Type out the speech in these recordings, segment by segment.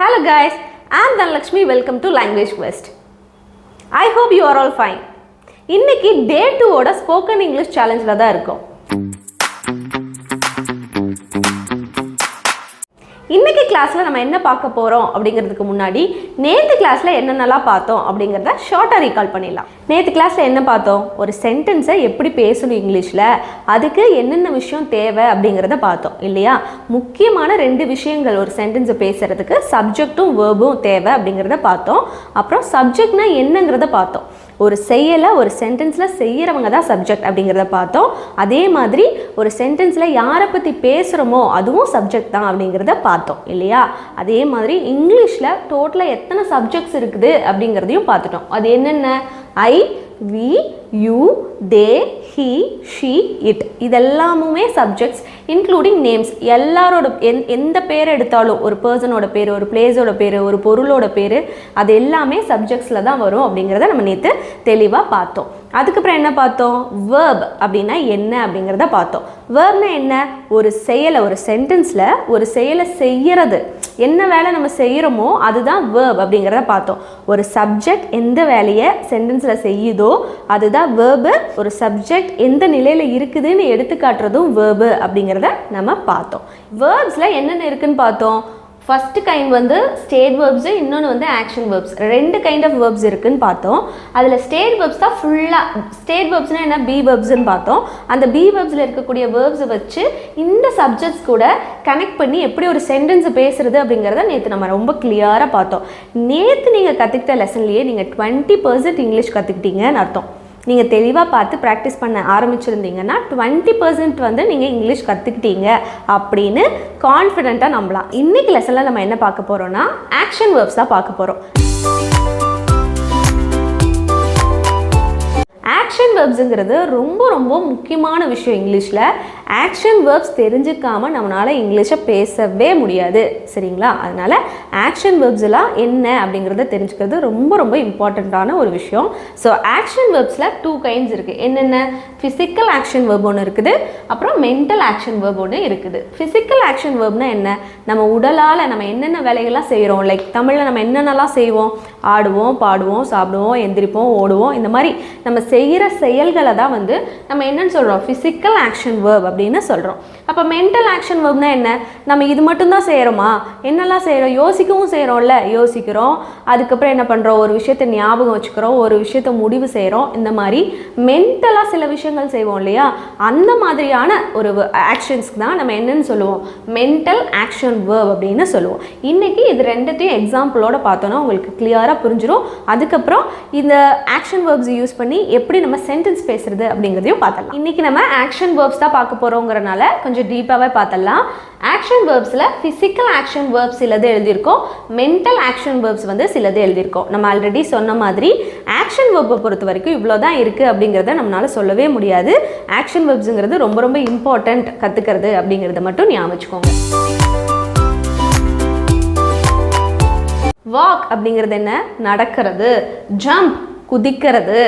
Hello guys, I am Dhanalakshmi. Welcome to Language Quest. I hope you are all fine. இன்னைக்கு day 2 ஓட spoken English challengeல தான் இருக்கோம். இன்னைக்கு கிளாஸ்ல நம்ம என்ன பார்க்க போறோம் அப்படிங்கிறதுக்கு முன்னாடி நேத்து கிளாஸ்ல என்னென்னலாம் பார்த்தோம் அப்படிங்கறத ஷார்ட்டா ரீகால் பண்ணிடலாம். நேத்து கிளாஸ்ல என்ன பார்த்தோம்? ஒரு சென்டென்ஸை எப்படி பேசணும் இங்கிலீஷ்ல, அதுக்கு என்னென்ன விஷயம் தேவை அப்படிங்கறத பார்த்தோம் இல்லையா? முக்கியமான ரெண்டு விஷயங்கள் ஒரு சென்டென்ஸை பேசுறதுக்கு சப்ஜெக்ட்டும் வேர்பும் தேவை அப்படிங்கறத பார்த்தோம். அப்புறம் சப்ஜெக்ட்னா என்னங்கறத பார்த்தோம். ஒரு செயலை ஒரு சென்டென்ஸில் செய்கிறவங்க தான் சப்ஜெக்ட் அப்படிங்கிறத பார்த்தோம். அதே மாதிரி ஒரு சென்டென்ஸில் யாரை பற்றி பேசுகிறோமோ அதுவும் சப்ஜெக்ட் தான் அப்படிங்கிறத பார்த்தோம் இல்லையா? அதே மாதிரி இங்கிலீஷில் டோட்டலாக எத்தனை சப்ஜெக்ட்ஸ் இருக்குது அப்படிங்கிறதையும் பார்த்துட்டோம். அது என்னென்ன? I, we, you, they, he, she, it இதெல்லாமுமே சப்ஜெக்ட்ஸ் இன்க்ளூடிங் நேம்ஸ். எல்லாரோட எந்த பேர் எடுத்தாலும் ஒரு பர்சனோட பேர், ஒரு பிளேஸோட பேர், ஒரு பொருளோட பேர், அது எல்லாமே சப்ஜெக்ட்ஸில் தான் வரும் அப்படிங்கிறத நம்ம நேற்று தெளிவாக பார்த்தோம். அதுக்கப்புறம் என்ன பார்த்தோம்? வேர்ப் அப்படின்னா என்ன அப்படிங்கிறத பார்த்தோம். வேர்ப்னா என்ன? ஒரு செயலை ஒரு சென்டென்ஸில் ஒரு செயலை செய்யறது, என்ன வேலை நம்ம செய்கிறோமோ அதுதான் வேர்ப் அப்படிங்கிறத பார்த்தோம். ஒரு சப்ஜெக்ட் எந்த வேலையை சென்டென்ஸில் செய்யுதோ அதுதான் வேர்பு. ஒரு சப்ஜெக்ட் எந்த நிலையில் இருக்குதுன்னு எடுத்துக்காட்டுறதும் வேர்பு அப்படிங்கிறத நம்ம பார்த்தோம். வேர்ப்ஸில் என்னென்ன இருக்குன்னு பார்த்தோம். ஃபர்ஸ்ட் கைண்ட் வந்து ஸ்டேட் வேர்ப்ஸு, இன்னொன்று வந்து ஆக்ஷன் வேர்ப்ஸ். ரெண்டு கைண்ட் ஆஃப் வேர்ப்ஸ் இருக்குன்னு பார்த்தோம். அதில் ஸ்டேட் வேர்ப்ஸ் தான் ஃபுல்லாக. ஸ்டேட் வேர்ப்ஸ்னால் என்ன? பி வேர்ப்ஸ்ன்னு பார்த்தோம். அந்த பி வேர்ப்ஸில் இருக்கக்கூடிய வேர்ப்ஸை வச்சு இந்த சப்ஜெக்ட்ஸ் கூட கனெக்ட் பண்ணி எப்படி ஒரு சென்டென்ஸை பேசுறது அப்படிங்கிறத நேற்று நம்ம ரொம்ப கிளியராக பார்த்தோம். நேற்று நீங்கள் கற்றுக்கிட்ட லெசன்லேயே நீங்கள் 20% இங்கிலீஷ் கற்றுக்கிட்டீங்கன்னு அர்த்தம். நீங்கள் தெளிவாக பார்த்து ப்ராக்டிஸ் பண்ண ஆரம்பிச்சிருந்தீங்கன்னா 20% வந்து நீங்கள் இங்கிலீஷ் கற்றுக்கிட்டீங்க அப்படின்னு கான்ஃபிடென்ட்டாக நம்பலாம். இன்றைக்கி லெசனில் நம்ம என்ன பார்க்க போகிறோம்னா ஆக்ஷன் வேர்ப்ஸ் தான் பார்க்க போகிறோம். ஆக்ஷன் வேர்ப்ஸுங்கிறது ரொம்ப ரொம்ப முக்கியமான விஷயம் இங்கிலீஷில். ஆக்ஷன் வேர்ப்ஸ் தெரிஞ்சுக்காமல் நம்மளால் இங்கிலீஷை பேசவே முடியாது, சரிங்களா? அதனால் ஆக்ஷன் வேர்ப்ஸ்லாம் என்ன அப்படிங்கிறத தெரிஞ்சுக்கிறது ரொம்ப ரொம்ப இம்பார்ட்டண்ட்டான ஒரு விஷயம். ஸோ ஆக்ஷன் வேர்ப்ஸில் 2 கைண்ட்ஸ் இருக்குது. என்னென்ன? ஃபிசிக்கல் ஆக்ஷன் வேர்ப் ஒன்று இருக்குது, அப்புறம் மென்டல் ஆக்ஷன் வேர்ப் ஒன்று இருக்குது. ஃபிசிக்கல் ஆக்ஷன் வேர்ப்னா என்ன? நம்ம உடலால் நம்ம என்னென்ன வேலைகள்லாம் செய்கிறோம், லைக் தமிழில் நம்ம என்னென்னலாம் செய்வோம், ஆடுவோம், பாடுவோம், சாப்பிடுவோம், எந்திரிப்போம், ஓடுவோம், இந்த மாதிரி நம்ம செய்கிற செயல்களை தான் வந்து நம்ம என்னன்னு சொல்கிறோம்? ஃபிசிக்கல் ஆக்ஷன் வேர்ப் அப்படின்னு சொல்கிறோம். அப்போ மென்டல் ஆக்ஷன் வேர்ப்னா என்ன? நம்ம இது மட்டும்தான் செய்கிறோமா? என்னெல்லாம் செய்கிறோம்? யோசிக்கவும் செய்கிறோம்ல, யோசிக்கிறோம். அதுக்கப்புறம் என்ன பண்ணுறோம்? ஒரு விஷயத்தை ஞாபகம் வச்சுக்கிறோம், ஒரு விஷயத்தை முடிவு செய்கிறோம். இந்த மாதிரி மென்டலாக சில விஷயங்கள் செய்வோம் இல்லையா? அந்த மாதிரியான ஒரு ஆக்ஷன்ஸ்க்கு தான் நம்ம என்னன்னு சொல்லுவோம்? மென்டல் ஆக்ஷன் வேர்ப் அப்படின்னு சொல்லுவோம். இன்றைக்கி இது ரெண்டுத்தையும் எக்ஸாம்பிளோட பார்த்தோன்னா உங்களுக்கு கிளியராக புரிஞ்சிடும். அதுக்கப்புறம் இந்த ஆக்ஷன் வேர்ப்ஸ் யூஸ் பண்ணி எப்படி நம்ம சென்டென்ஸ் பேசுறது அப்படிங்கிறதையும் பார்த்தலாம். இன்னைக்கு நம்ம ஆக்ஷன் வேர்ப்ஸ் தான் பார்க்க போறோங்கிறனால கொஞ்சம் டீப்பாகவே பார்த்தலாம். ஆக்ஷன் வேர்ப்ஸில் ஃபிசிக்கல் ஆக்ஷன் வேர்ப்ஸ் சிலது எழுதியிருக்கோம், மென்டல் ஆக்ஷன் வேர்ப்ஸ் வந்து சிலது எழுதியிருக்கோம். நம்ம ஆல்ரெடி சொன்ன மாதிரி ஆக்ஷன் வேர்ப்பை பொறுத்த வரைக்கும் இவ்வளோ தான் இருக்குது அப்படிங்கிறத நம்மளால சொல்லவே முடியாது. ஆக்ஷன் வேர்ப்ஸுங்கிறது ரொம்ப ரொம்ப இம்பார்ட்டன்ட் கற்றுக்கிறது அப்படிங்கிறத மட்டும் ஞாபகம் வச்சுக்கோங்க. வாக் அப்படிங்கிறது என்ன? நடக்கிறது. ஜம்ப் குதிக்கிறது.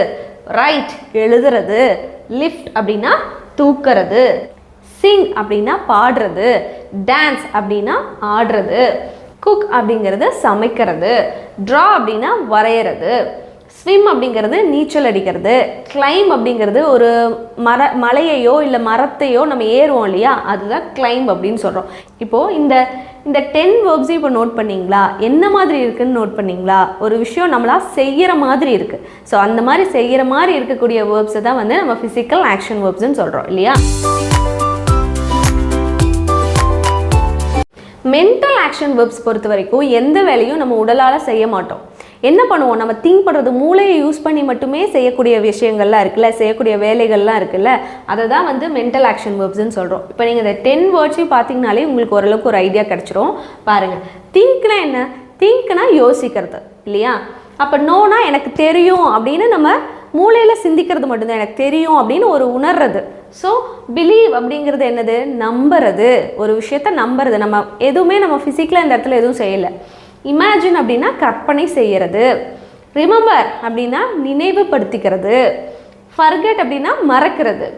ரைட் எழுதுறது. லிஃப்ட் அப்படின்னா தூக்கிறது. சிங் அப்படின்னா பாடுறது. டான்ஸ் அப்படின்னா ஆடுறது. குக் அப்படிங்கிறது சமைக்கிறது. ட்ரா அப்படின்னா வரைகிறது. ஸ்விம் அப்படிங்கிறது நீச்சல் அடிக்கிறது. கிளைம் அப்படிங்கிறது ஒரு மலையையோ இல்லை மரத்தையோ நம்ம ஏறுவோம் இல்லையா, அதுதான் கிளைம் அப்படின்னு சொல்கிறோம். இப்போது இந்த 10 வேர்ப்ஸையும் இப்போ நோட் பண்ணிங்களா? என்ன மாதிரி இருக்குதுன்னு நோட் பண்ணிங்களா? ஒரு விஷயம் நம்மளால் செய்கிற மாதிரி இருக்குது. ஸோ அந்த மாதிரி செய்கிற மாதிரி இருக்கக்கூடிய வேர்ப்ஸை தான் வந்து நம்ம ஃபிசிக்கல் ஆக்ஷன் வேர்ப்ஸ்ன்னு சொல்கிறோம் இல்லையா? மென்டல் ஆக்ஷன் வேர்ப்ஸ் பொறுத்த வரைக்கும் எந்த வேலையும் நம்ம உடலால் செய்ய மாட்டோம். என்ன பண்ணுவோம்? நம்ம திங்க் பண்ணுறது, மூளையை யூஸ் பண்ணி மட்டுமே செய்யக்கூடிய விஷயங்கள்லாம் இருக்குல்ல, செய்யக்கூடிய வேலைகள்லாம் இருக்குல்ல, அதை தான் வந்து மென்டல் ஆக்ஷன் வேர்ப்ஸ்ன்னு சொல்கிறோம். இப்போ நீங்கள் இந்த 10 வேர்ட்ஸையும் பார்த்தீங்கனாலே உங்களுக்கு ஓரளவுக்கு ஒரு ஐடியா கிடச்சிரும். பாருங்கள், திங்க்னா என்ன? திங்க்னா யோசிக்கிறது இல்லையா? அப்போ நோனா எனக்கு தெரியும் அப்படின்னு நம்ம மூளையில் சிந்திக்கிறது மட்டும்தான். எனக்கு தெரியும் அப்படின்னு ஒரு உணர்றது. ஸோ பிலீவ் அப்படிங்கிறது என்னது? நம்புறது. ஒரு விஷயத்த நம்புறது. நம்ம எதுவுமே நம்ம ஃபிசிக்கலாக இந்த இடத்துல எதுவும் செய்யலை. இமேஜின் அப்படின்னா கற்பனை செய்கிறது. ரிமெம்பர் அப்படின்னா நினைவுபடுத்திக்கிறது. ஃபர்கெட் அப்படின்னா மறக்கிறது.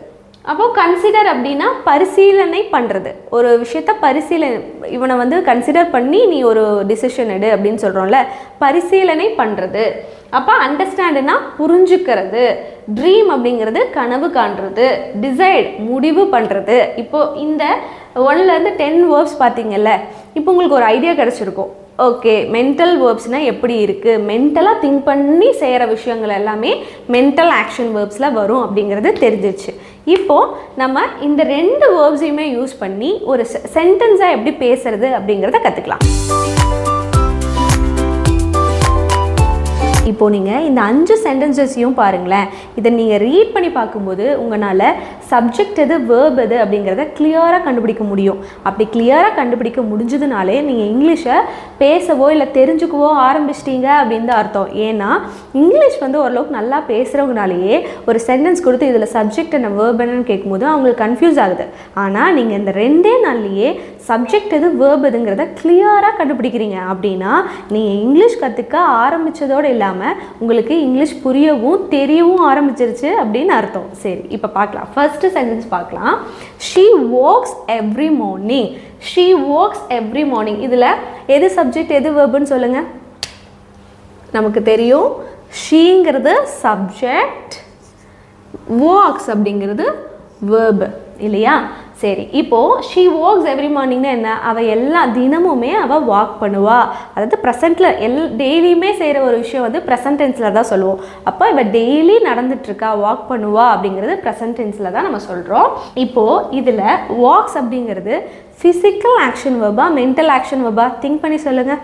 அப்போ கன்சிடர் அப்படின்னா பரிசீலனை பண்ணுறது, ஒரு விஷயத்த இவனை வந்து கன்சிடர் பண்ணி நீ ஒரு டிசிஷன் எடு அப்படின்னு சொல்கிறோம்ல, பரிசீலனை பண்ணுறது. அப்போ அண்டர்ஸ்டாண்டுனா புரிஞ்சுக்கிறது, ட்ரீம் அப்படிங்கிறது கனவு காண்றது, டிசைட் முடிவு பண்ணுறது. இப்போது இந்த 1லேருந்து 10 வேர்ப்ஸ் பார்த்தீங்கல்ல, இப்போ உங்களுக்கு ஒரு ஐடியா கிடச்சிருக்கும். ஓகே, மென்டல் வேர்ப்ஸ்னால் எப்படி இருக்குது, மென்டலாக திங்க் பண்ணி செய்கிற விஷயங்கள் எல்லாமே மென்டல் ஆக்ஷன் வேர்ப்ஸில் வரும் அப்படிங்கிறது தெரிஞ்சிச்சு. இப்போது நம்ம இந்த 2 வேர்ப்ஸையுமே யூஸ் பண்ணி ஒரு சென்டென்ஸாக எப்படி பேசுறது அப்படிங்கிறத கற்றுக்கலாம். இப்போது நீங்கள் இந்த 5 சென்டென்சஸையும் பாருங்களேன். இதை நீங்கள் ரீட் பண்ணி பார்க்கும்போது உங்களால் சப்ஜெக்ட் எது வேர்ப் எது அப்படிங்கிறத கிளியராக கண்டுபிடிக்க முடியும். அப்படி கிளியராக கண்டுபிடிக்க முடிஞ்சதுனாலே நீங்கள் இங்கிலீஷை பேசவோ இல்லை தெரிஞ்சுக்கவோ ஆரம்பிச்சிட்டீங்க அப்படின்னு தான் அர்த்தம். ஏன்னா இங்கிலீஷ் வந்து ஓரளவுக்கு நல்லா பேசுகிறவங்கனாலேயே ஒரு சென்டென்ஸ் கொடுத்து இதில் சப்ஜெக்ட் என்ன வேர்ப் என்னன்னு கேட்கும்போது அவங்களுக்கு கன்ஃபியூஸ் ஆகுது. ஆனால் நீங்கள் இந்த 2 நாள்லேயே சப்ஜெக்ட் எது வேர்ப் எதுங்கிறத கிளியராக கண்டுபிடிக்கிறீங்க அப்படின்னா நீங்கள் இங்கிலீஷ் கற்றுக்க ஆரம்பித்ததோடு இல்லாமல் உங்களுக்கு இங்கிலீஷ் புரியவும் தெரியவும் ஆரம்பிச்சிருச்சு அப்படின்னு அர்த்தம். சரி, இப்போ பார்க்கலாம். ஃபர்ஸ்ட் சென்டென்ஸ் பார்க்கலாம். She walks every morning. She walks every morning. இதில் எது சப்ஜெக்ட் எது வேர்புன்னு சொல்லுங்கள். நமக்கு தெரியும், ஷீங்கிறது சப்ஜெக்ட், walks அப்படிங்கிறது வேர்பு இல்லையா? சரி, இப்போது ஷீ வாக்ஸ் எவ்ரி மார்னிங்னா என்ன? அவள் எல்லா தினமுமே அவள் வாக் பண்ணுவா. அதாவது ப்ரெசண்ட்டில் டெய்லியுமே செய்கிற ஒரு விஷயம் வந்து ப்ரெசன்ட் டென்ஸில் தான் சொல்லுவோம். அப்போ இவள் டெய்லி நடந்துட்டுருக்கா, வாக் பண்ணுவா அப்படிங்கிறது ப்ரெசன்ட் டென்ஸில் தான் நம்ம சொல்கிறோம். இப்போது இதில் வாக்ஸ் அப்படிங்கிறது ஃபிசிக்கல் ஆக்ஷன் வெர்பா மென்டல் ஆக்ஷன் வெர்பா? திங்க் பண்ணி சொல்லுங்கள்.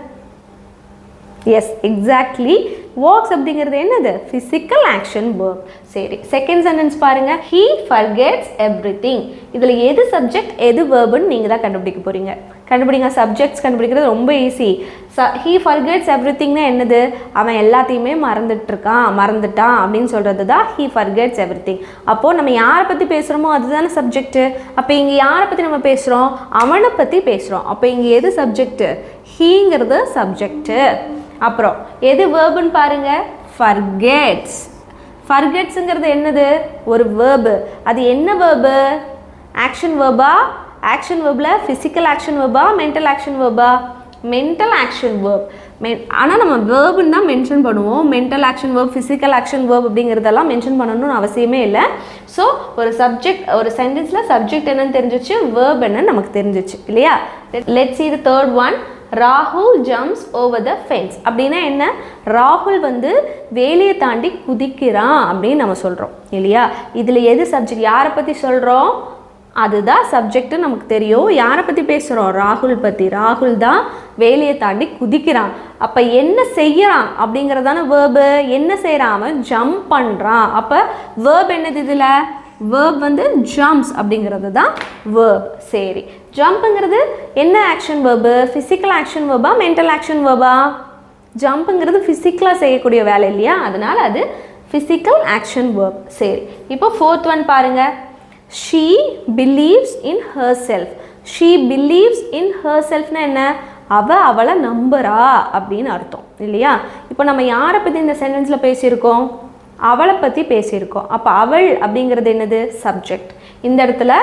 Yes, exactly. வாக்ஸ் அப்படிங்கிறது என்னது? Physical action verb. சரி, செகண்ட் சென்டென்ஸ் பாருங்க. He forgets everything. இதில் எது சப்ஜெக்ட் எது வேர்புன்னு நீங்கள் தான் கண்டுபிடிக்க போகிறீங்க. கண்டுபிடிங்க. சப்ஜெக்ட்ஸ் கண்டுபிடிக்கிறது ரொம்ப ஈஸி. ஹீ ஃபர்கெட்ஸ் எவ்ரிதிங்னா என்னது? அவன் எல்லாத்தையுமே மறந்துட்டான் அப்படின்னு சொல்கிறது தான் ஹீ ஃபர்கெட்ஸ் எவ்ரிதிங். அப்போது நம்ம யாரை பற்றி பேசுகிறோமோ அதுதானே சப்ஜெக்ட்டு. அப்போ இங்கே யாரை பற்றி நம்ம பேசுகிறோம்? அவனை பற்றி பேசுகிறோம். அப்போ இங்கே எது சப்ஜெக்ட்டு? ஹீங்கிறது சப்ஜெக்ட்டு. அப்புறம் எது வேர்புன்னு பாருங்க. ஃபர்கெட்ஸ். ஃபர்கெட்ஸுங்கிறது என்னது? ஒரு வேர்பு. அது என்ன வேர்பு? ஆக்ஷன் வேர்பா? ஆக்ஷன் வேர்பில் ஃபிசிக்கல் ஆக்ஷன் வேர்பா மென்டல் ஆக்ஷன் வேர்பா? Mental action verb. ஆனால் நம்ம வேர்புன்னு தான் மென்ஷன் பண்ணுவோம். Mental action verb, physical action verb அப்படிங்கிறதெல்லாம் மென்ஷன் பண்ணணும்னு அவசியமே இல்லை. ஸோ ஒரு சப்ஜெக்ட், ஒரு சென்டென்ஸில் சப்ஜெக்ட் என்னன்னு தெரிஞ்சிச்சு, வேர்ப் என்னன்னு நமக்கு தெரிஞ்சிச்சு இல்லையா? Let's see the third one. ராகுல் ஜம்ப்ஸ் ஓவர் த ஃபென்ஸ். அப்படின்னா என்ன? ராகுல் வந்து வேலையை தாண்டி குதிக்கிறான் அப்படின்னு நம்ம சொல்கிறோம் இல்லையா? இதில் எது சப்ஜெக்ட்? யாரை பற்றி சொல்கிறோம்? அதுதான் சப்ஜெக்ட்டு நமக்கு தெரியும். யாரை பற்றி பேசுகிறோம்? ராகுல் பற்றி. ராகுல் தான் வேலையை தாண்டி குதிக்கிறான். அப்போ என்ன செய்யறான் அப்படிங்கிறதான வேர்பு. என்ன செய்கிறான்? அவன் ஜம்ப் பண்ணுறான். அப்போ வேர்ப் என்னது இதில்? வேர்ப் வந்து ஜம்ப்ஸ் அப்படிங்கிறது தான் வேர்ப். சரி, ஜம்ப்புங்கிறது என்ன ஆக்ஷன் வேர்பு? ஃபிசிக்கல் ஆக்ஷன் வேர்பா மென்டல் ஆக்ஷன் வேர்பா? ஜம்ப்புங்கிறது ஃபிசிக்கலாக செய்யக்கூடிய வேலை இல்லையா? அதனால் அது ஃபிசிக்கல் ஆக்ஷன் வேர்ப். சரி, இப்போ ஃபோர்த் ஒன் பாருங்கள். She believes in herself. She believes in her செல்ஃப்னா என்ன? அவளை நம்புறா அப்படின்னு அர்த்தம் இல்லையா? இப்போ நம்ம யாரை பற்றி இந்த சென்டென்ஸில் பேசியிருக்கோம்? அவளை பற்றி பேசியிருக்கோம். அப்போ அவள் அப்படிங்கிறது என்னது? சப்ஜெக்ட். இந்த இடத்துல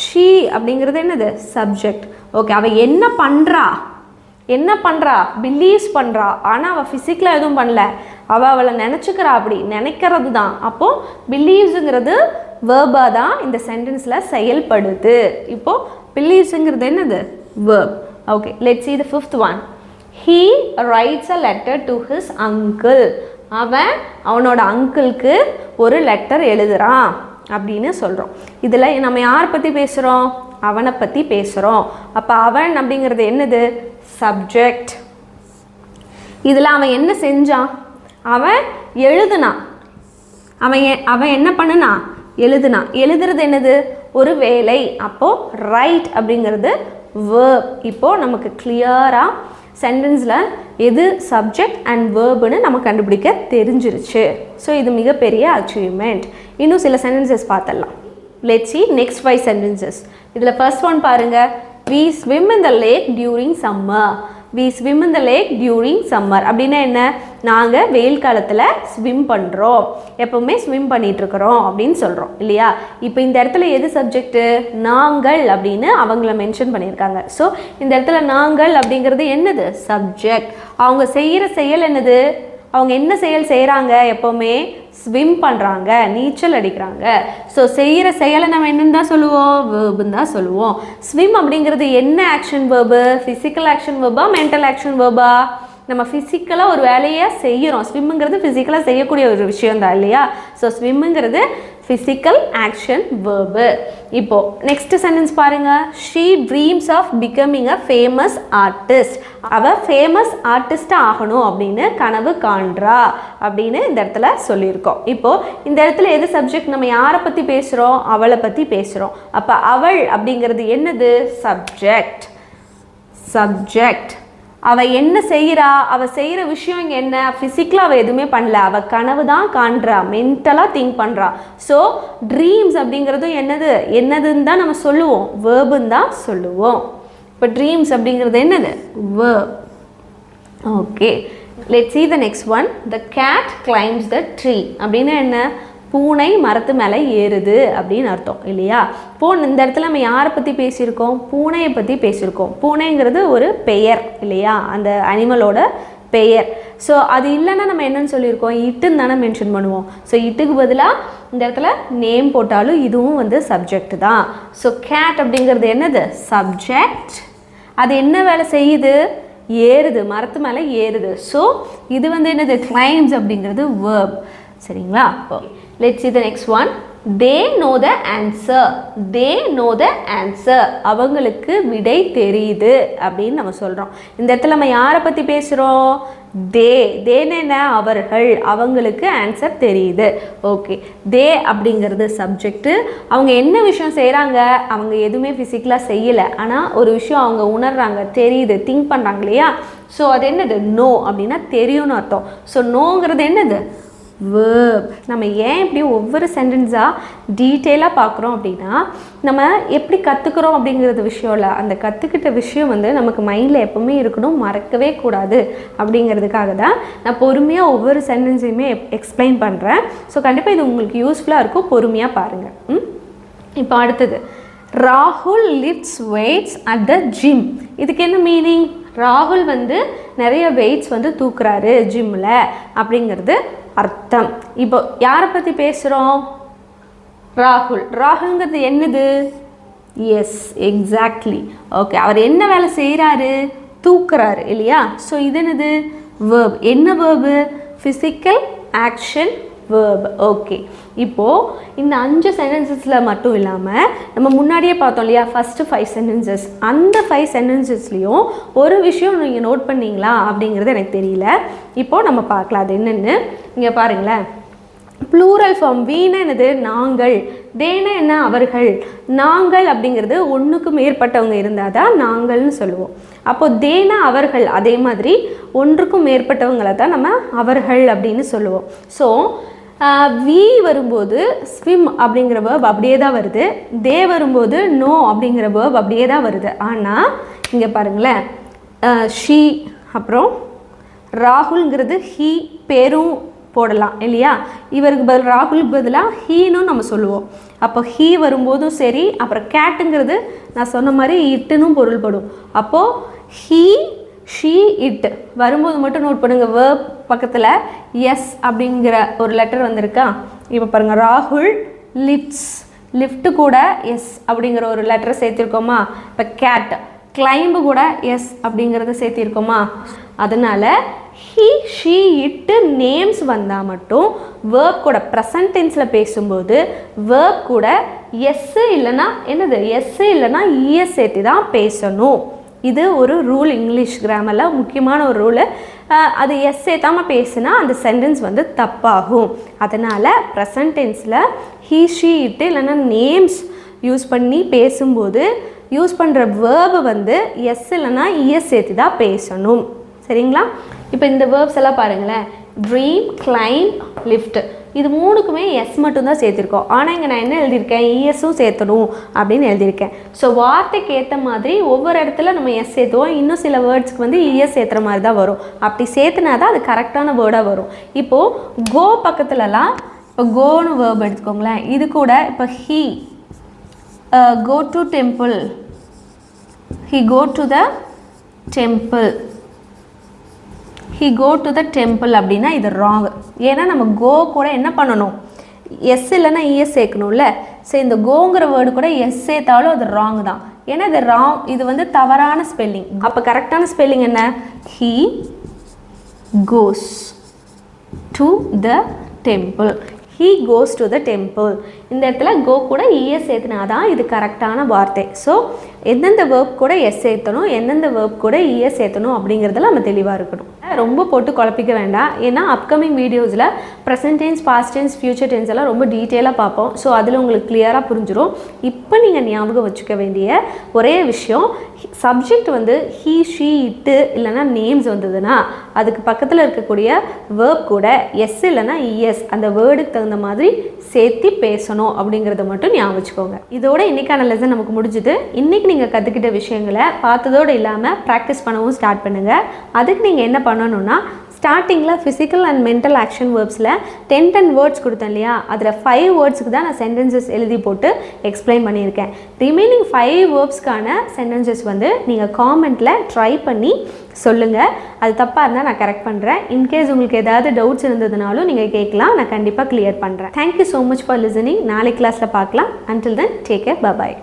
ஷீ அப்படிங்கிறது என்னது? சப்ஜெக்ட். ஓகே, அவள் என்ன பண்ணுறா? பிலீவ்ஸ் பண்ணுறா. ஆனால் அவள் ஃபிசிக்கலாக எதுவும் பண்ணல. அவளை நினச்சிக்கிறா. அப்படி நினைக்கிறது தான். அப்போது பிலீவ்ஸுங்கிறது வேர்பாக தான் இந்த சென்டென்ஸில் செயல்படுது. இப்போது பிலீவ்ஸுங்கிறது என்னது? Verb. Okay, let's see the fifth one. He writes a letter to his uncle. அவனோட அங்கிளுக்கு ஒரு லெட்டர் எழுதுறான் அப்படின்னு சொல்கிறோம். இதில் நம்ம யாரை பற்றி பேசுகிறோம்? அவனை பற்றி பேசுகிறோம். அப்போ அவன் அப்படிங்கிறது என்னது? சப்ஜெக்ட். இதில் அவன் என்ன செஞ்சான்? அவன் எழுதுனான். அவன் என்ன பண்ணுனா? எழுதுனான். எழுதுறது என்னது? ஒரு வேலை. அப்போது ரைட் அப்படிங்கிறது வேர்ப். இப்போது நமக்கு கிளியராக சென்டென்ஸில் எது சப்ஜெக்ட் அண்ட் வேர்புன்னு நம்ம கண்டுபிடிக்க தெரிஞ்சிருச்சு. ஸோ இது மிகப்பெரிய அச்சீவ்மெண்ட். இன்னும் சில சென்டென்சஸ் பார்த்துடலாம். Let's see next 5 sentences. இதில் ஃபர்ஸ்ட் ஒன் பாருங்கள். we swim in the lake during summer. we swim in the lake during summer. அப்படின்னா என்ன? நாங்கள் வெயில் காலத்தில் ஸ்விம் பண்ணுறோம், எப்போவுமே ஸ்விம் பண்ணிகிட்ருக்குறோம் அப்படின்னு சொல்கிறோம் இல்லையா? இப்போ இந்த இடத்துல எது சப்ஜெக்ட்டு? நாங்கள் அப்படின்னு அவங்கள மென்ஷன் பண்ணியிருக்காங்க. ஸோ இந்த இடத்துல நாங்கள் அப்படிங்கிறது என்னது? சப்ஜெக்ட். அவங்க செய்கிற செயல் என்னது? அவங்க என்ன செயல் செய்கிறாங்க? எப்போவுமே ஸ்விம் பண்ணுறாங்க, நீச்சல் அடிக்கிறாங்க. ஸோ செய்கிற செயலை நம்ம என்னன்னு தான் சொல்லுவோம்? வேர்புன்னு தான் சொல்லுவோம். ஸ்விம் அப்படிங்கிறது என்ன ஆக்ஷன் வேர்பு? ஃபிசிக்கல் ஆக்ஷன் வேர்பா, மென்டல் ஆக்ஷன் வேர்பா? நம்ம ஃபிசிக்கலாக ஒரு வேலையை செய்கிறோம். ஸ்விம்முங்கிறது ஃபிசிக்கலாக செய்யக்கூடிய ஒரு விஷயம் தான் இல்லையா? ஸோ ஸ்விம்முங்கிறது ஃபிசிக்கல் ஆக்ஷன் வேர்பு. இப்போது நெக்ஸ்ட் சென்டென்ஸ் பாருங்கள். She dreams of becoming a famous artist. அவள் ஃபேமஸ் ஆர்டிஸ்டாக ஆகணும் அப்படின்னு கனவு காண்றா அப்படின்னு இந்த இடத்துல சொல்லியிருக்கோம். இப்போது இந்த இடத்துல எது சப்ஜெக்ட்? நம்ம யாரை பற்றி பேசுகிறோம்? அவளை பற்றி பேசுகிறோம். அப்போ அவள் அப்படிங்கிறது என்னது? சப்ஜெக்ட். சப்ஜெக்ட். அவள் என்ன செய்கிறா? அவள் செய்கிற விஷயம் இங்கே என்ன? ஃபிசிக்கலாக அவள் எதுவுமே பண்ணல, அவள் கனவு தான் காண்றா, மென்டலாக திங்க் பண்ணுறா. ஸோ ட்ரீம்ஸ் அப்படிங்கிறதும் என்னதுன்னு தான் நம்ம சொல்லுவோம், வேர்புன்னு தான் சொல்லுவோம். இப்போ ட்ரீம்ஸ் அப்படிங்கிறது என்னது? Verb. Okay, let's see the next one. The cat climbs the tree. அப்படின்னா என்ன? பூனை மரத்து மேலே ஏறுது அப்படின்னு அர்த்தம் இல்லையா? இந்த இடத்துல நம்ம யாரை பற்றி பேசியிருக்கோம்? பூனையை பற்றி பேசியிருக்கோம். பூனைங்கிறது ஒரு பெயர் இல்லையா? அந்த அனிமலோட பெயர். ஸோ அது இல்லைன்னா நம்ம என்னன்னு சொல்லியிருக்கோம்? இட்டுன்னு தானே மென்ஷன் பண்ணுவோம். ஸோ இட்டுக்கு பதிலாக இந்த இடத்துல நேம் போட்டாலும் இதுவும் சப்ஜெக்ட் தான். ஸோ கேட் அப்படிங்கிறது என்னது? சப்ஜெக்ட். அது என்ன வேலை செய்யுது? ஏறுது, மரத்து மேலே ஏறுது. ஸோ இது என்னது? கிளைம்ஸ் அப்படிங்கிறது வேர்ப். சரிங்களா? let's see the next one. they know the answer. they know the answer. அவங்களுக்கு விடை தெரியுது அப்படின்னு நம்ம சொல்கிறோம். இந்த இடத்துல நம்ம யாரை பற்றி பேசுகிறோம்? தேன்னு என்ன? அவர்கள், அவங்களுக்கு ஆன்சர் தெரியுது. ஓகே, தே அப்படிங்கிறது சப்ஜெக்ட்டு. அவங்க என்ன விஷயம் செய்கிறாங்க? அவங்க எதுவுமே ஃபிசிக்கலாக செய்யலை, ஆனால் ஒரு விஷயம் அவங்க உணர்றாங்க, தெரியுது, திங்க் பண்ணுறாங்க இல்லையா? ஸோ அது என்னது? நோ அப்படின்னா தெரியும்னு அர்த்தம். ஸோ நோங்கிறது என்னது? வேர்ப். நம்ம ஏன் இப்படி ஒவ்வொரு சென்டென்ஸாக டீட்டெயிலாக பார்க்குறோம் அப்படின்னா, நம்ம எப்படி கற்றுக்குறோம் அப்படிங்கிறது விஷயம் இல்லை, அந்த கற்றுக்கிட்ட விஷயம் நமக்கு மைண்டில் எப்போவுமே இருக்கணும், மறக்கவே கூடாது அப்படிங்கிறதுக்காக தான் நான் பொறுமையாக ஒவ்வொரு சென்டென்ஸையுமே எக்ஸ்பிளைன் பண்ணுறேன். ஸோ கண்டிப்பாக இது உங்களுக்கு யூஸ்ஃபுல்லாக இருக்கும், பொறுமையாக பாருங்கள். இப்போ அடுத்தது, ராகுல் lifts weights at the gym. இதுக்கு என்ன மீனிங்? ராகுல் நிறைய வெயிட்ஸ் தூக்குறாரு ஜிம்மில் அப்படிங்கிறது அர்த்தம். இப்போ யாரை பற்றி பேசுகிறோம்? ராகுல். ராகுல்ங்கிறது என்னது? S, exactly. ஓகே, அவர் என்ன வேலை செய்கிறாரு? தூக்குறாரு இல்லையா? ஸோ இது என்னது? வேர்ப். என்ன verb? Physical action verb. Okay, இப்போது இந்த 5 சென்டென்சஸில் மட்டும் இல்லாமல் நம்ம முன்னாடியே பார்த்தோம் இல்லையா, ஃபஸ்ட்டு 5 சென்டென்சஸ். அந்த 5 சென்டென்சஸ்லேயும் ஒரு விஷயம் நீங்கள் நோட் பண்ணிங்களா அப்படிங்கிறது எனக்கு தெரியல. இப்போது நம்ம பார்க்கலாம் அது என்னென்னு. இங்கே பாருங்களேன், ப்ளூரல் ஃபார்ம். வீணா என்னது? நாங்கள். தேனா என்ன? அவர்கள். நாங்கள் அப்படிங்கிறது ஒன்றுக்கு மேற்பட்டவங்க இருந்தால் தான் நாங்கள்னு சொல்லுவோம். அப்போது தேனா அவர்கள், அதே மாதிரி ஒன்றுக்கும் மேற்பட்டவங்களை தான் நம்ம அவர்கள் அப்படின்னு சொல்லுவோம். ஸோ வி வரும்போது ஸ்விம் அப்படிங்கிற வேர்ப் அப்படியே தான் வருது, தே வரும்போது நோ அப்படிங்கிற வேர்ப் அப்படியே தான் வருது. ஆனால் இங்கே பாருங்களேன், ஷீ அப்புறம் ராகுல்ங்கிறது ஹீ பேரும் போடலாம் இல்லையா? இவருக்கு பதில் ராகுலுக்கு பதிலாக ஹீனும் நம்ம சொல்லுவோம். அப்போ ஹீ வரும்போதும் சரி, அப்புறம் கேட்டுங்கிறது நான் சொன்ன மாதிரி இட்டுனும் பொருள்படும். அப்போது ஹீ, ஷீ, இட் வரும்போது மட்டும் நோட் பண்ணுங்கள், வேர்ப் பக்கத்தில் எஸ் அப்படிங்கிற ஒரு லெட்டர் வந்திருக்கா? இப்போ பாருங்கள், ராகுல் லிஃப்ட்ஸ், லிஃப்ட்டு கூட எஸ் அப்படிங்கிற ஒரு லெட்டரை சேர்த்திருக்கோமா? இப்போ கேட், கிளைம்பு கூட எஸ் அப்படிங்கிறத சேர்த்திருக்கோமா? அதனால் ஹீ, ஷீ, இட்டு நேம்ஸ் வந்தால் மட்டும் வேர்ப் கூட ப்ரெசன்ட் டென்ஸில் பேசும்போது வேர்ப் கூட எஸ்ஸு இல்லைன்னா என்னது? எஸ்ஸு இல்லைன்னா இஎஸ் சேர்த்து தான் பேசணும். இது ஒரு ரூல், இங்கிலீஷ் கிராமரில் முக்கியமான ஒரு ரூலு. அது எஸ் சேர்த்தாமல் பேசுனா அந்த சென்டென்ஸ் தப்பாகும். அதனால் ப்ரெசன்ட் டென்ஸில் ஹீ, ஷீ, இட்டு இல்லைன்னா நேம்ஸ் யூஸ் பண்ணி பேசும்போது யூஸ் பண்ணுற வேர்பு எஸ் இல்லைன்னா இஎஸ் சேர்த்து தான் பேசணும். சரிங்களா? இப்போ இந்த வேர்ப்ஸ் எல்லாம் பாருங்களேன், ட்ரீம், கிளைம், லிஃப்ட். இது மூணுக்குமே எஸ் மட்டும்தான் சேர்த்துருக்கோம். ஆனால் இங்கே நான் என்ன எழுதியிருக்கேன், இஎஸும் சேர்த்தணும் அப்படின்னு எழுதியிருக்கேன். ஸோ வார்த்தைக்கு ஏற்ற மாதிரி ஒவ்வொரு இடத்துல நம்ம எஸ் சேர்த்துவோம். இன்னும் சில வேர்ட்ஸ்க்கு வந்து இஎஸ் சேர்த்துற மாதிரி தான் வரும். அப்படி சேர்த்துனா தான் அது கரெக்டான வேர்டாக வரும். இப்போது கோ பக்கத்துலலாம் இப்போ கோன்னு வேர்ப் எடுத்துக்கோங்களேன். இது கூட இப்போ he go to temple, he go to the temple, he go to the temple அப்படின்னா இது ராங். ஏன்னா நம்ம கோ கூட என்ன பண்ணணும், எஸ் இல்லைன்னா இஎஸ் சேர்க்கணும்ல. ஸோ இந்த கோங்கிற வேர்டு கூட எஸ் சேர்த்தாலும் அது ராங் தான். ஏன்னா இது ராங், இது வந்து தவறான ஸ்பெல்லிங். அப்போ கரெக்டான ஸ்பெல்லிங் என்ன, he goes to the temple, he goes to the temple. இந்த இடத்துல கோ கூட இஎஸ் சேர்த்துனா தான் இது கரெக்டான வார்த்தை. ஸோ எந்தெந்த வேர்ப் கூட எஸ் சேர்த்தணும், எந்தெந்த வேர்ப் கூட இஎஸ் சேர்த்தணும் அப்படிங்கிறதுல நம்ம தெளிவாக இருக்கணும். ரொம்ப போட்டு குழப்பிக்க வேண்டாம். ஏன்னா அப்கமிங் வீடியோஸில் present tense, past tense, future tense எல்லாம் ரொம்ப டீட்டெயிலாக பார்ப்போம். ஸோ அதில் உங்களுக்கு கிளியராக புரிஞ்சிடும். இப்போ நீங்கள் ஞாபகம் வச்சுக்க வேண்டிய ஒரே விஷயம், சப்ஜெக்ட் வந்து ஹீ, ஷீ, இட்டு இல்லைனா நேம்ஸ் வந்ததுன்னா அதுக்கு பக்கத்தில் இருக்கக்கூடிய வேர்ப் கூட எஸ் இல்லைனா இஎஸ் அந்த வேர்டுக்கு தகுந்த மாதிரி சேர்த்து பேசணும் அப்படிங்கிறத மட்டும் ஞாபகம் வச்சுக்கோங்க. இதோட இன்னைக்கான லெசன் நமக்கு முடிஞ்சுது. இன்னைக்கு நீங்கள் கற்றுக்கிட்ட விஷயங்களை பார்த்ததோடு இல்லாமல் ப்ராக்டிஸ் பண்ணவும் ஸ்டார்ட் பண்ணுங்கள். அதுக்கு நீங்கள் என்ன பண்ணணும்னா, ஸ்டார்டிங்கில் ஃபிசிக்கல் அண்ட் மென்டல் ஆக்ஷன் வேர்ப்ஸில் 10 வேர்ட்ஸ் கொடுத்தேன் இல்லையா, அதில் 5 வேர்ட்ஸுக்கு தான் நான் சென்டென்சஸ் எழுதி போட்டு எக்ஸ்பிளைன் பண்ணியிருக்கேன். ரிமைனிங் 5 வேர்ப்ஸ்க்கான சென்டென்சஸ் வந்து நீங்கள் காமெண்ட்டில் ட்ரை பண்ணி சொல்லுங்கள். அது தப்பாக இருந்தால் நான் கரெக்ட் பண்ணுறேன். இன்கேஸ் உங்களுக்கு ஏதாவது டவுட்ஸ் இருந்ததுனாலும் நீங்கள் கேட்கலாம், நான் கண்டிப்பாக கிளியர் பண்ணுறேன். Thank you so much for listening. நாளைக்கு கிளாஸில் பார்க்கலாம். Until then take care, bye bye.